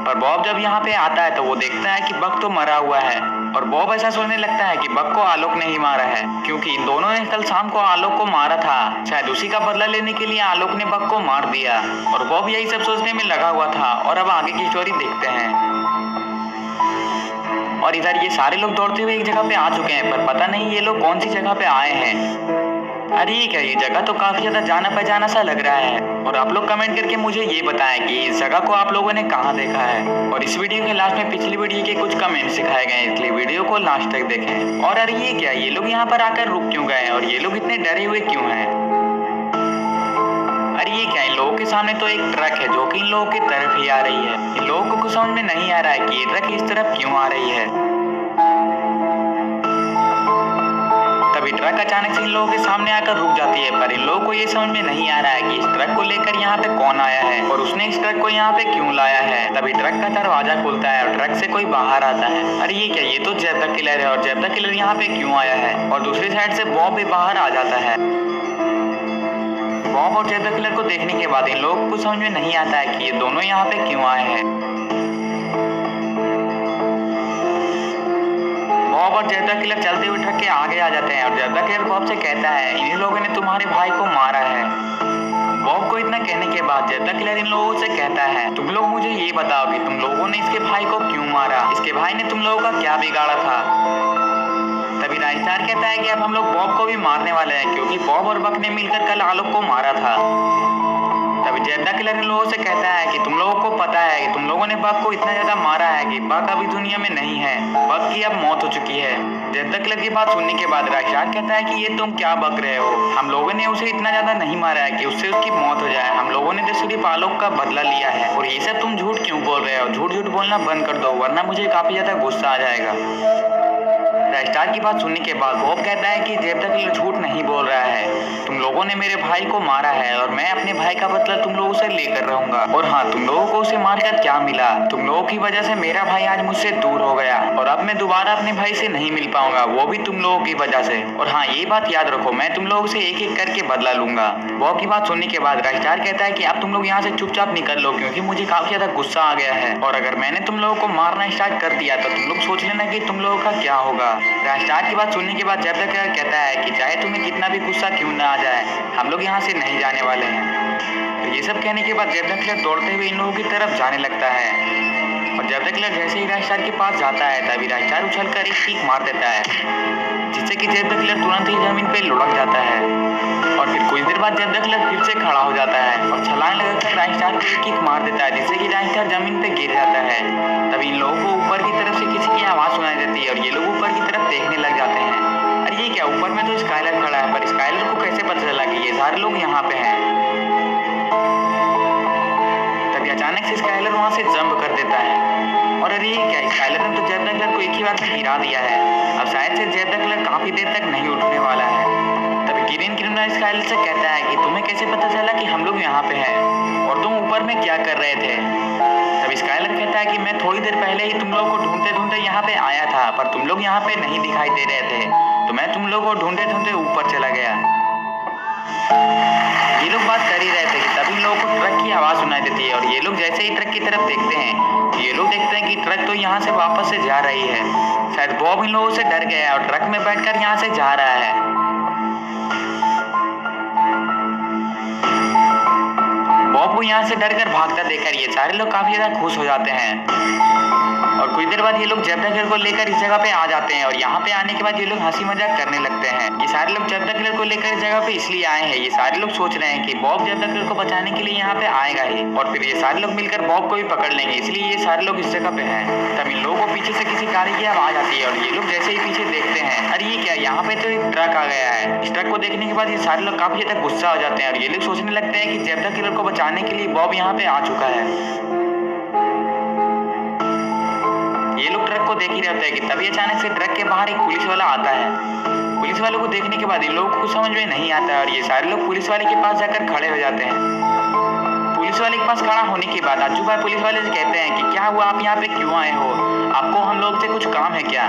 और बॉब जब यहाँ पे आता है तो वो देखता है कि बक तो मरा हुआ है और बॉब ऐसा सोचने लगता है कि बक को आलोक ने ही मारा है, क्योंकि इन दोनों ने कल शाम को आलोक को मारा था। शायद उसी का बदला लेने के लिए आलोक ने बक को मार दिया और बॉब यही सब सोचने में लगा हुआ था। और अब आगे की स्टोरी देखते हैं। और इधर ये सारे लोग दौड़ते हुए एक जगह पे आ चुके हैं, पर पता नहीं ये लोग कौन सी जगह पे आए हैं। अरे ये क्या, ये जगह तो काफी ज्यादा जाना पहचाना सा लग रहा है। और आप लोग कमेंट करके मुझे ये बताएं कि इस जगह को आप लोगों ने कहाँ देखा है। और इस वीडियो के लास्ट में पिछली वीडियो के कुछ कमेंट सिखाए गए हैं, इसलिए वीडियो को लास्ट तक देखें। और अरे ये क्या, ये लोग यहाँ पर आकर रुक क्यों गए और ये लोग इतने डरे हुए क्यों हैं। अरे ये क्या, इन लोगों के सामने तो एक ट्रक है जो कि इन लोगों की तरफ ही आ रही है। इन लोगों को कुछ समझ में नहीं आ रहा है कि ये ट्रक इस तरफ क्यों आ रही है। तभी ट्रक अचानक से इन लोगों के सामने आकर रुक जाती है, पर इन लोगों को ये समझ में नहीं आ रहा है कि इस ट्रक को लेकर यहाँ पे कौन आया है और उसने इस ट्रक को यहाँ पे क्यों लाया है। तभी ट्रक का दरवाजा खुलता है और ट्रक से कोई बाहर आता है। अरे ये क्या, ये तो जेब द किलर है और जेब द किलर यहाँ पे क्यों आया है। और दूसरी साइड से बॉब भी बाहर आ जाता है। बॉब और जेब द किलर को देखने के बाद इन लोगों को समझ में नहीं आता है कि ये दोनों यहाँ पे क्यों आए हैं। बॉब और जेब द किलर चलते हुए ट्रक के आगे आ जाते हैं और जेब द किलर बॉब से कहता है इन लोगों ने तुम्हारे भाई को मारा है। बॉब को इतना कहने के बाद जेब द किलर इन लोगों से कहता है तुम लोग मुझे ये बताओ कि तुम लोगों ने इसके भाई को क्यों मारा, इसके भाई ने तुम लोगों का क्या बिगाड़ा था। तभी राजस्टार कहता है कि अब हम लोग बॉब को भी मारने वाले हैं, क्योंकि बॉब और बक ने मिलकर कल आलोक को मारा था। तभी जेब द किलर इन लोगों से कहता है कि तुम लोगों को पता है कि तुम लोगों ने बक को इतना ज्यादा मारा है कि बक अभी दुनिया में नहीं है, बक की अब मौत हो चुकी है। जेब द किलर की बात सुनने के बाद राजस्टार कहता है कि ये तुम क्या बक रहे हो, हम लोगों ने उसे इतना ज्यादा नहीं मारा है कि उससे उसकी मौत हो जाए। हम लोगों ने तो सिर्फ आलोक का बदला लिया है और ये सब तुम झूठ क्यों बोल रहे हो। झूठ झूठ बोलना बंद कर दो वरना मुझे काफी ज्यादा गुस्सा आ जाएगा। राजस्टार की बात सुनने के बाद बॉब कहता है कि जेब द किलर झूठ नहीं बोल रहा है, तुम लोगों ने मेरे भाई को मारा है और मैं अपने भाई का बदला तुम लोगों से लेकर रहूंगा। और हाँ, तुम लोगों को उसे मारकर क्या मिला, तुम लोगों की वजह से मेरा भाई आज मुझसे दूर हो गया और अब मैं दोबारा अपने भाई से नहीं मिल पाऊंगा, वो भी तुम लोगों की वजह से। और हाँ, ये बात याद रखो, मैं तुम लोगों से एक एक करके बदला लूंगा। बॉब की बात सुनने के बाद राजस्टार कहता है कि अब तुम लोग यहाँ से चुपचाप निकल लो, क्योंकि मुझे काफी ज्यादा गुस्सा आ गया है और अगर मैंने तुम लोगों को मारना स्टार्ट कर दिया तो तुम लोग सोच लेना कि तुम लोगों का क्या होगा। राजस्टार की बात सुनने के बाद जेब द किलर कहता है कि चाहे तुम्हें कितना भी गुस्सा क्यों ना आ जाए, हम लोग यहाँ से नहीं जाने वाले हैं। तो ये सब कहने के बाद जेब द किलर दौड़ते हुए इन लोगों की तरफ जाने लगता है। और जेब द किलर जैसे ही राजस्टार के पास जाता है तभी राजस्टार उछलकर एक किक मार देता है, जिससे कि जेब द किलर तुरंत ही जमीन पे लुढ़क जाता है। और फिर कुछ देर बाद जेब द किलर फिर से खड़ा हो जाता है और छलांग लगाकर राजस्टार को एक किक मार देता है, जिससे कि राजस्टार जमीन पे गिर जाता है। तभी इन लोगों को ऊपर की तरफ से किसी की आवाज सुनाई देती है और ये लोग ऊपर की तरफ देखने लग जाते हैं। अरे ये क्या, ऊपर में तो स्काइलर खड़ा है, पर स्काइलर को कैसे पता चला कि ये सारे लोग यहाँ पे हैं। तभी अचानक से स्काइलर वहां से जंप कर देता है। और अरे ये क्या, स्काइलर ने तो जेब द किलर को एक ही बार में गिरा दिया है। अब शायद से जेब द किलर काफी देर तक नहीं उठने वाला है। तभी ग्रीन क्रिमिनल स्काइलर से कहता है कि तुम्हें कैसे पता चला कि हम लोग यहाँ पे हैं और तुम ऊपर में क्या कर रहे थे। तब स्काइलर कहता है कि मैं थोड़ी देर पहले ही तुम लोग को ढूंढते ढूंढते यहाँ पे आया था, पर तुम लोग यहाँ पे नहीं दिखाई दे रहे थे, तो मैं तुम लोग को ढूंढते ढूंढते ऊपर चला गया। ये लोग बात कर ही रहे थे कि तभी लोगों को ट्रक की आवाज सुनाई देती है और ये लोग जैसे ही ट्रक की तरफ देखते हैं, ये लोग देखते हैं कि ट्रक तो यहाँ से वापस से जा रही है। शायद बॉब इन लोगों से डर गया है और ट्रक में बैठकर यहाँ से जा रहा है। बॉब को यहाँ से डरकर भागता देखकर ये सारे लोग काफी ज्यादा खुश हो जाते हैं। और कुछ देर बाद ये लोग जेब द किलर को लेकर इस जगह पे आ जाते हैं और यहाँ पे आने के बाद ये लोग हंसी मजाक करने लगते हैं। ये सारे लोग जेब द किलर को लेकर इस जगह पे इसलिए आए हैं, ये सारे लोग सोच रहे हैं कि बॉब जेब द किलर को बचाने के लिए यहाँ पे आएगा ही और फिर ये सारे लोग मिलकर बॉब को भी पकड़ लेंगे, इसलिए ये सारे लोग इस जगह पे हैं। तब इन लोगों को पीछे से किसी गाड़ी की आवाज आती है और ये लोग जैसे ही पीछे देखते हैं, अरे ये क्या, यहाँ पे तो एक ट्रक आ गया है। इस ट्रक को देखने के बाद ये सारे लोग काफी ज्यादा गुस्सा हो जाते हैं और ये लोग सोचने लगते हैं कि जेब द किलर को बचाने के लिए बॉब यहाँ पे आ चुका है। ये लोग ट्रक को देख ही रहते हैं कि तभी अचानक से ट्रक के बाहर एक पुलिस वाला आता है। पुलिस वाले को देखने के बाद इन लोगों को समझ में नहीं आता है और ये सारे लोग पुलिस वाले के पास जाकर खड़े हो जाते हैं। पुलिस वाले के पास खड़ा होने के बाद अज्जू भाई पुलिस वाले से कहते हैं कि क्या हुआ, आप यहाँ पे क्यों आए हो, आपको हम लोग से कुछ काम है क्या?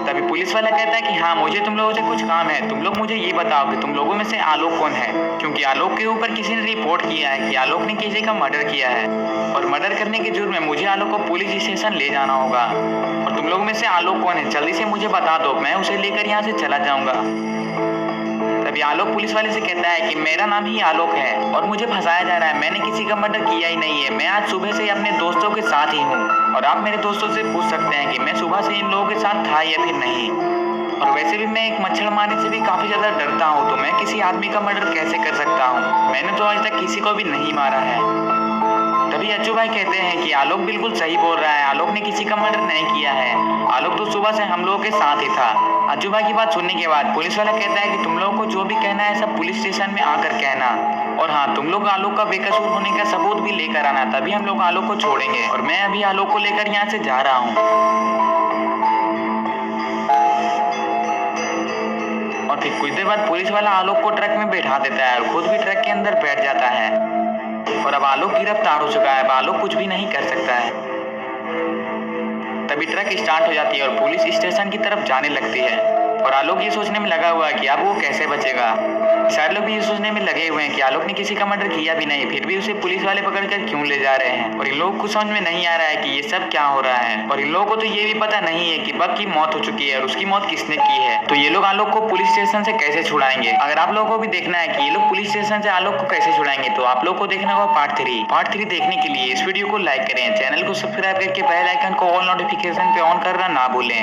तभी पुलिस वाला कहता है कि हाँ, मुझे तुम लोगों से कुछ काम है। तुम लोग मुझे ये बताओ कि तुम लोगों में से आलोक कौन है, क्योंकि आलोक के ऊपर किसी ने रिपोर्ट किया है कि आलोक ने किसी का मर्डर किया है और मर्डर करने के जुर्म में मुझे आलोक को पुलिस स्टेशन ले जाना होगा। और तुम लोग में से आलोक कौन है, जल्दी से मुझे बता दो, मैं उसे लेकर यहाँ से चला जाऊंगा। तभी आलोक पुलिस वाले से कहता है कि मेरा नाम ही आलोक है और मुझे फंसाया जा रहा है, मैंने किसी का मर्डर किया ही नहीं है। मैं आज सुबह से अपने दोस्तों के साथ ही हूँ और आप मेरे दोस्तों से पूछ सकते हैं कि मैं सुबह से इन लोगों के साथ था या फिर नहीं। और वैसे भी मैं एक मच्छर मारने से भी काफी ज्यादा डरता हूँ, तो मैं किसी आदमी का मर्डर कैसे कर सकता हूँ? मैंने तो आज तक किसी को भी नहीं मारा है। तभी अज्जू भाई कहते हैं कि आलोक बिल्कुल सही बोल रहा है, आलोक ने किसी का मर्डर नहीं किया है, आलोक तो सुबह से हम लोगों के साथ ही था। अज्जू भाई की बात सुनने के बाद पुलिस वाला कहता है कि तुम लोगों को जो भी कहना है सब पुलिस स्टेशन में आकर कहना, और हाँ, तुम लोग आलोक का बेकसूर होने का सबूत भी लेकर आना, तभी हम लोग आलोक को छोड़ेंगे। और मैं अभी आलोक को लेकर यहाँ से जा रहा हूँ। और फिर कुछ देर बाद पुलिस वाला आलोक को ट्रक में बैठा देता है और खुद भी ट्रक के अंदर बैठ जाता है। और अब आलोक गिरफ्तार हो चुका है, अब आलोक कुछ भी नहीं कर सकता है। तभी ट्रक स्टार्ट हो जाती है और पुलिस स्टेशन की तरफ जाने लगती है और आलोक ये सोचने में लगा हुआ है कि अब वो कैसे बचेगा। सारे लोग भी ये सोचने में लगे हुए हैं कि आलोक ने किसी का मर्डर किया भी नहीं, फिर भी उसे पुलिस वाले पकड़कर क्यों ले जा रहे हैं। और इन लोगों को समझ में नहीं आ रहा है कि ये सब क्या हो रहा है। और इन लोगों को तो ये भी पता नहीं है कि बग की मौत हो चुकी है और उसकी मौत किसने की है। तो ये लोग आलोक को पुलिस स्टेशन से कैसे छुड़ाएंगे? अगर आप लोगों को भी देखना है कि ये लोग पुलिस स्टेशन से आलोक को कैसे छुड़ाएंगे, तो आप लोग को देखना होगा पार्ट 3 देखने के लिए इस वीडियो को लाइक करें, चैनल को सब्सक्राइब करके बेल आइकन को ऑल नोटिफिकेशन पे ऑन करना ना भूलें।